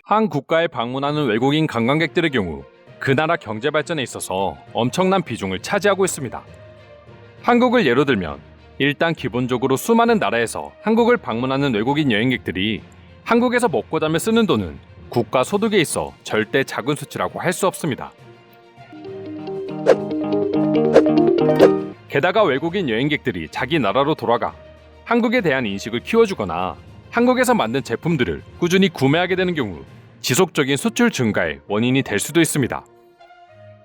한 국가에 방문하는 외국인 관광객들의 경우 그 나라 경제 발전에 있어서 엄청난 비중을 차지하고 있습니다. 한국을 예로 들면 일단 기본적으로 수많은 나라에서 한국을 방문하는 외국인 여행객들이 한국에서 먹고 자며 쓰는 돈은 국가 소득에 있어 절대 작은 수치라고 할 수 없습니다. 게다가 외국인 여행객들이 자기 나라로 돌아가 한국에 대한 인식을 키워주거나 한국에서 만든 제품들을 꾸준히 구매하게 되는 경우 지속적인 수출 증가의 원인이 될 수도 있습니다.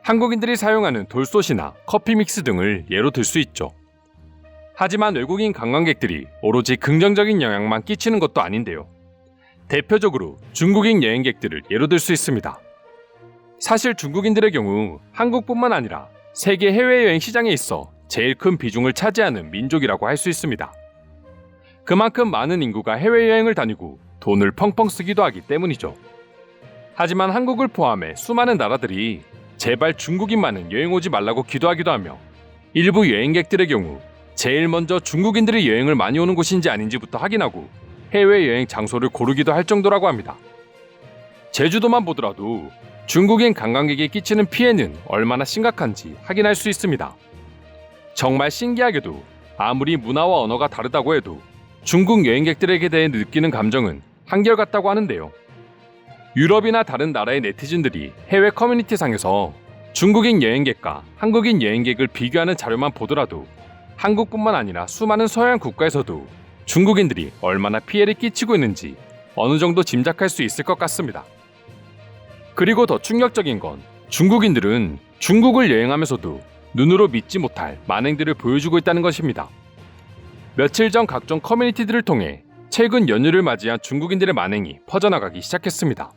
한국인들이 사용하는 돌솥이나 커피 믹스 등을 예로 들 수 있죠. 하지만 외국인 관광객들이 오로지 긍정적인 영향만 끼치는 것도 아닌데요. 대표적으로 중국인 여행객들을 예로 들 수 있습니다. 사실 중국인들의 경우 한국뿐만 아니라 세계 해외여행 시장에 있어 제일 큰 비중을 차지하는 민족이라고 할 수 있습니다. 그만큼 많은 인구가 해외여행을 다니고 돈을 펑펑 쓰기도 하기 때문이죠. 하지만 한국을 포함해 수많은 나라들이 제발 중국인만은 여행 오지 말라고 기도하기도 하며 일부 여행객들의 경우 제일 먼저 중국인들이 여행을 많이 오는 곳인지 아닌지부터 확인하고 해외여행 장소를 고르기도 할 정도라고 합니다. 제주도만 보더라도 중국인 관광객이 끼치는 피해는 얼마나 심각한지 확인할 수 있습니다. 정말 신기하게도 아무리 문화와 언어가 다르다고 해도 중국 여행객들에게 대해 느끼는 감정은 한결같다고 하는데요. 유럽이나 다른 나라의 네티즌들이 해외 커뮤니티상에서 중국인 여행객과 한국인 여행객을 비교하는 자료만 보더라도 한국뿐만 아니라 수많은 서양 국가에서도 중국인들이 얼마나 피해를 끼치고 있는지 어느 정도 짐작할 수 있을 것 같습니다. 그리고 더 충격적인 건 중국인들은 중국을 여행하면서도 눈으로 믿지 못할 만행들을 보여주고 있다는 것입니다. 며칠 전 각종 커뮤니티들을 통해 최근 연휴를 맞이한 중국인들의 만행이 퍼져나가기 시작했습니다.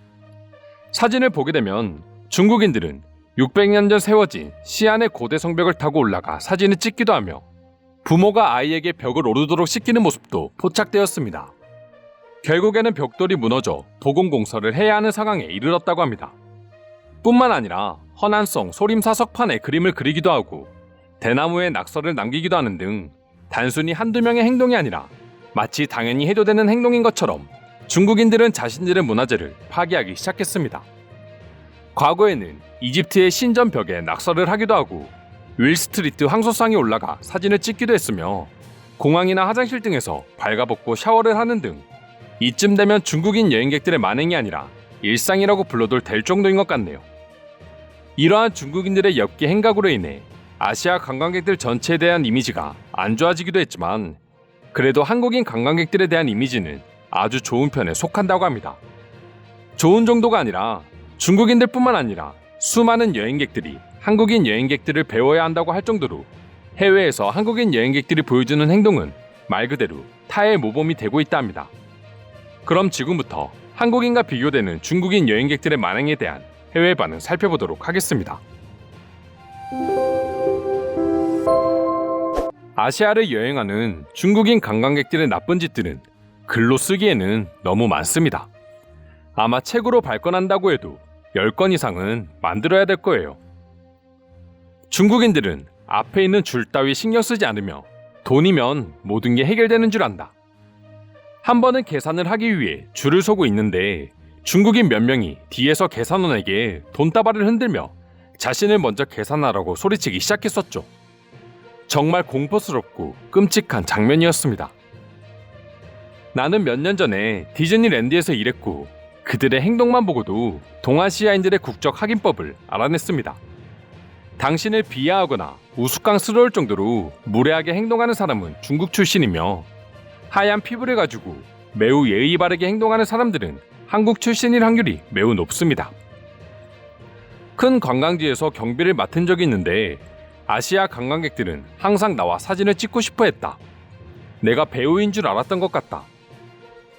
사진을 보게 되면 중국인들은 600년 전 세워진 시안의 고대 성벽을 타고 올라가 사진을 찍기도 하며 부모가 아이에게 벽을 오르도록 시키는 모습도 포착되었습니다. 결국에는 벽돌이 무너져 도공공사를 해야 하는 상황에 이르렀다고 합니다. 뿐만 아니라 허난성 소림사 석판에 그림을 그리기도 하고 대나무에 낙서를 남기기도 하는 등 단순히 한두 명의 행동이 아니라 마치 당연히 해도 되는 행동인 것처럼 중국인들은 자신들의 문화재를 파괴하기 시작했습니다. 과거에는 이집트의 신전 벽에 낙서를 하기도 하고 윌스트리트 황소상에 올라가 사진을 찍기도 했으며 공항이나 화장실 등에서 발가벗고 샤워를 하는 등 이쯤 되면 중국인 여행객들의 만행이 아니라 일상이라고 불러도 될 정도인 것 같네요. 이러한 중국인들의 엽기 행각으로 인해 아시아 관광객들 전체에 대한 이미지가 안 좋아지기도 했지만 그래도 한국인 관광객들에 대한 이미지는 아주 좋은 편에 속한다고 합니다. 좋은 정도가 아니라 중국인들뿐만 아니라 수많은 여행객들이 한국인 여행객들을 배워야 한다고 할 정도로 해외에서 한국인 여행객들이 보여주는 행동은 말 그대로 타의 모범이 되고 있다 합니다. 그럼 지금부터 한국인과 비교되는 중국인 여행객들의 만행에 대한 해외 반응 살펴보도록 하겠습니다. 아시아를 여행하는 중국인 관광객들의 나쁜 짓들은 글로 쓰기에는 너무 많습니다. 아마 책으로 발권한다고 해도 10권 이상은 만들어야 될 거예요. 중국인들은 앞에 있는 줄 따위 신경 쓰지 않으며 돈이면 모든 게 해결되는 줄 안다. 한 번은 계산을 하기 위해 줄을 서고 있는데 중국인 몇 명이 뒤에서 계산원에게 돈다발을 흔들며 자신을 먼저 계산하라고 소리치기 시작했었죠. 정말 공포스럽고 끔찍한 장면이었습니다. 나는 몇 년 전에 디즈니랜드에서 일했고 그들의 행동만 보고도 동아시아인들의 국적 확인법을 알아냈습니다. 당신을 비하하거나 우스꽝스러울 정도로 무례하게 행동하는 사람은 중국 출신이며 하얀 피부를 가지고 매우 예의 바르게 행동하는 사람들은 한국 출신일 확률이 매우 높습니다. 큰 관광지에서 경비를 맡은 적이 있는데 아시아 관광객들은 항상 나와 사진을 찍고 싶어 했다. 내가 배우인 줄 알았던 것 같다.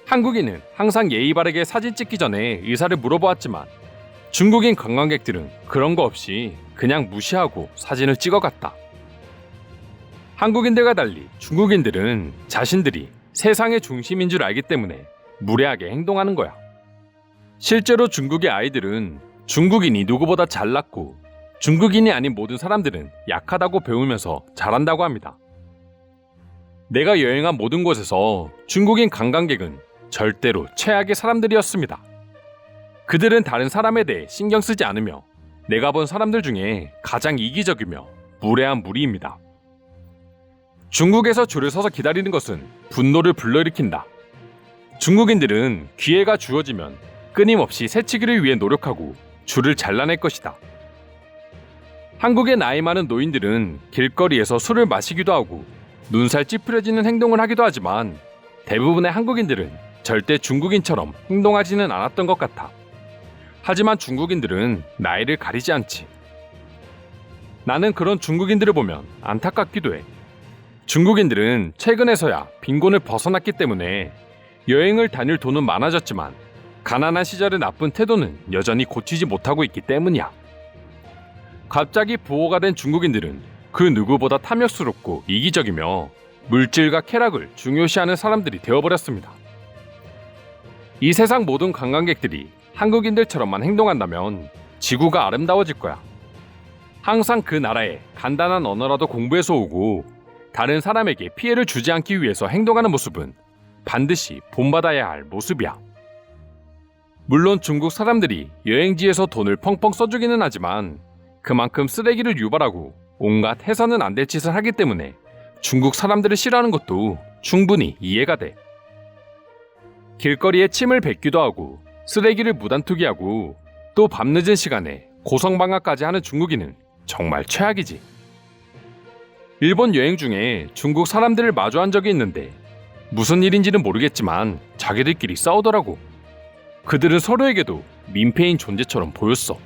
한국인은 항상 예의 바르게 사진 찍기 전에 의사를 물어보았지만 중국인 관광객들은 그런 거 없이 그냥 무시하고 사진을 찍어갔다. 한국인들과 달리 중국인들은 자신들이 세상의 중심인 줄 알기 때문에 무례하게 행동하는 거야. 실제로 중국의 아이들은 중국인이 누구보다 잘났고 중국인이 아닌 모든 사람들은 약하다고 배우면서 자란다고 합니다. 내가 여행한 모든 곳에서 중국인 관광객은 절대로 최악의 사람들이었습니다. 그들은 다른 사람에 대해 신경 쓰지 않으며 내가 본 사람들 중에 가장 이기적이며 무례한 무리입니다. 중국에서 줄을 서서 기다리는 것은 분노를 불러일으킨다. 중국인들은 기회가 주어지면 끊임없이 새치기를 위해 노력하고 줄을 잘라낼 것이다. 한국의 나이 많은 노인들은 길거리에서 술을 마시기도 하고 눈살 찌푸려지는 행동을 하기도 하지만 대부분의 한국인들은 절대 중국인처럼 행동하지는 않았던 것 같아. 하지만 중국인들은 나이를 가리지 않지. 나는 그런 중국인들을 보면 안타깝기도 해. 중국인들은 최근에서야 빈곤을 벗어났기 때문에 여행을 다닐 돈은 많아졌지만 가난한 시절의 나쁜 태도는 여전히 고치지 못하고 있기 때문이야. 갑자기 부호가 된 중국인들은 그 누구보다 탐욕스럽고 이기적이며 물질과 쾌락을 중요시하는 사람들이 되어버렸습니다. 이 세상 모든 관광객들이 한국인들처럼만 행동한다면 지구가 아름다워질 거야. 항상 그 나라의 간단한 언어라도 공부해서 오고 다른 사람에게 피해를 주지 않기 위해서 행동하는 모습은 반드시 본받아야 할 모습이야. 물론 중국 사람들이 여행지에서 돈을 펑펑 써주기는 하지만 그만큼 쓰레기를 유발하고 온갖 해서는 안 될 짓을 하기 때문에 중국 사람들을 싫어하는 것도 충분히 이해가 돼. 길거리에 침을 뱉기도 하고 쓰레기를 무단 투기하고 또 밤늦은 시간에 고성방가까지 하는 중국인은 정말 최악이지. 일본 여행 중에 중국 사람들을 마주한 적이 있는데 무슨 일인지는 모르겠지만 자기들끼리 싸우더라고. 그들은 서로에게도 민폐인 존재처럼 보였어.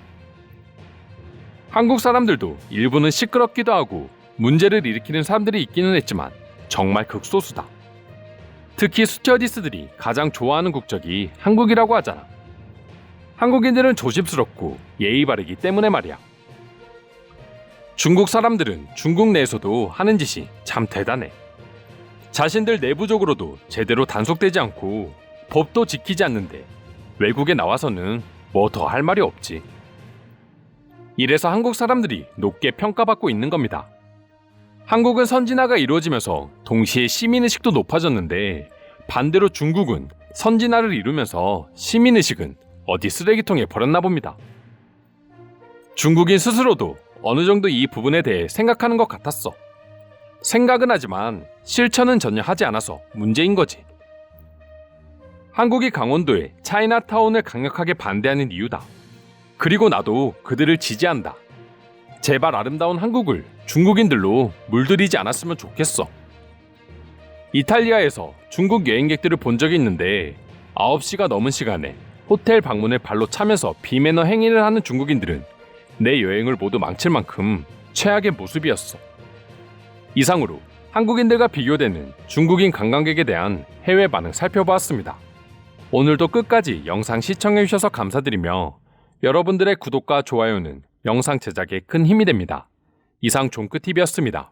한국 사람들도 일부는 시끄럽기도 하고 문제를 일으키는 사람들이 있기는 했지만 정말 극소수다. 특히 스튜어디스들이 가장 좋아하는 국적이 한국이라고 하잖아. 한국인들은 조심스럽고 예의 바르기 때문에 말이야. 중국 사람들은 중국 내에서도 하는 짓이 참 대단해. 자신들 내부적으로도 제대로 단속되지 않고 법도 지키지 않는데 외국에 나와서는 뭐 더 할 말이 없지. 이래서 한국 사람들이 높게 평가받고 있는 겁니다. 한국은 선진화가 이루어지면서 동시에 시민의식도 높아졌는데 반대로 중국은 선진화를 이루면서 시민의식은 어디 쓰레기통에 버렸나 봅니다. 중국인 스스로도 어느 정도 이 부분에 대해 생각하는 것 같았어. 생각은 하지만 실천은 전혀 하지 않아서 문제인 거지. 한국이 강원도에 차이나타운을 강력하게 반대하는 이유다. 그리고 나도 그들을 지지한다. 제발 아름다운 한국을 중국인들로 물들이지 않았으면 좋겠어. 이탈리아에서 중국 여행객들을 본 적이 있는데 9시가 넘은 시간에 호텔 방문을 발로 차면서 비매너 행위를 하는 중국인들은 내 여행을 모두 망칠 만큼 최악의 모습이었어. 이상으로 한국인들과 비교되는 중국인 관광객에 대한 해외 반응 살펴보았습니다. 오늘도 끝까지 영상 시청해주셔서 감사드리며 여러분들의 구독과 좋아요는 영상 제작에 큰 힘이 됩니다. 이상 종크TV였습니다.